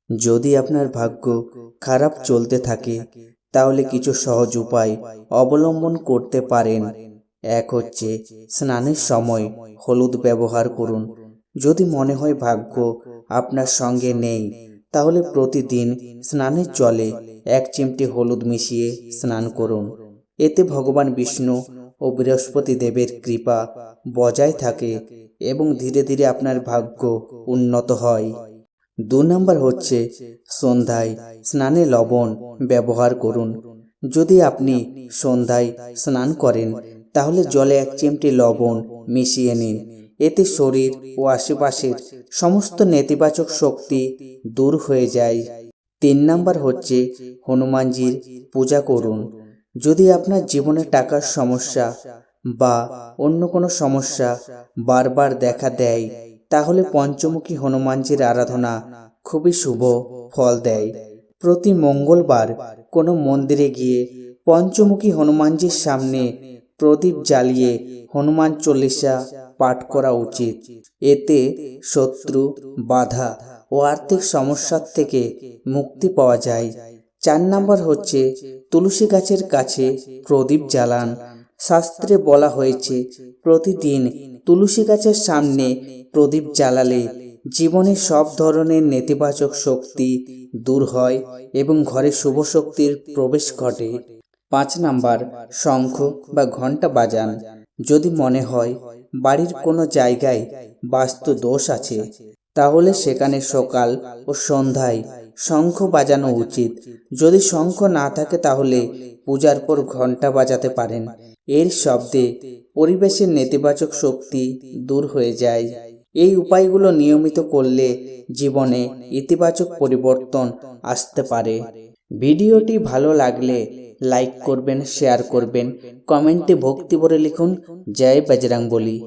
যদি আপনার ভাগ্য খারাপ চলতে থাকে তাহলে কিছু সহজ উপায় অবলম্বন করতে পারেন। এক হচ্ছে স্নানের সময় হলুদ ব্যবহার করুন। যদি মনে হয় ভাগ্য আপনার সঙ্গে নেই তাহলে প্রতিদিন স্নানের জলে 1 চিমটি হলুদ মিশিয়ে স্নান করুন। এতে ভগবান বিষ্ণু ও বৃহস্পতি দেবের কৃপা বজায় থাকে এবং ধীরে ধীরে আপনার ভাগ্য উন্নত হয়। 2 নম্বর হচ্ছে সন্ধ্যায় স্নানে লবণ ব্যবহার করুন। যদি আপনি সন্ধ্যায় স্নান করেন তাহলে জলে 1 চিমটি লবণ মিশিয়ে নিন। এতে শরীর ও আশেপাশের সমস্ত নেতিবাচক শক্তি দূর হয়ে যায়। 3 নম্বর হচ্ছে হনুমানজির পূজা করুন। যদি আপনার জীবনে টাকার সমস্যা বা অন্য কোনো সমস্যা বারবার দেখা দেয় তাহলে পঞ্চমুখী হনুমানজির আরাধনা খুবই শুভ ফল দেয়। প্রতি মঙ্গলবার কোনো মন্দিরে গিয়ে পঞ্চমুখী হনুমানজির সামনে প্রদীপ জ্বালিয়ে হনুমান চল্লিশা পাঠ করা উচিত। এতে শত্রু, বাধা ও আর্থিক সমস্যার থেকে মুক্তি পাওয়া যায়। 4 নম্বর হচ্ছে তুলসী গাছের কাছে প্রদীপ জ্বালান। শাস্ত্রে বলা হয়েছে প্রতিদিন তুলসী গাছের সামনে প্রদীপ জ্বালালে জীবনে সব ধরনের নেতিবাচক শক্তি দূর হয় এবং ঘরে শুভ শক্তির প্রবেশ ঘটে। 5 নম্বর শঙ্খ বা ঘণ্টা বাজান। যদি মনে হয় বাড়ির কোনো জায়গায় বাস্তু দোষ আছে তাহলে সেখানে সকাল ও সন্ধ্যায় শঙ্খ বাজানো উচিত। যদি শঙ্খ না থাকে তাহলে পূজার পর ঘণ্টা বাজাতে পারেন। এর শব্দে পরিবেশের নেতিবাচক শক্তি দূর হয়ে যায়। এই উপায়গুলো নিয়মিত করলে জীবনে ইতিবাচক পরিবর্তন আসতে পারে। ভিডিওটি ভালো লাগলে লাইক করবেন, শেয়ার করবেন, কমেন্টে ভক্তি ভরে লিখুন জয় বজরংবলী।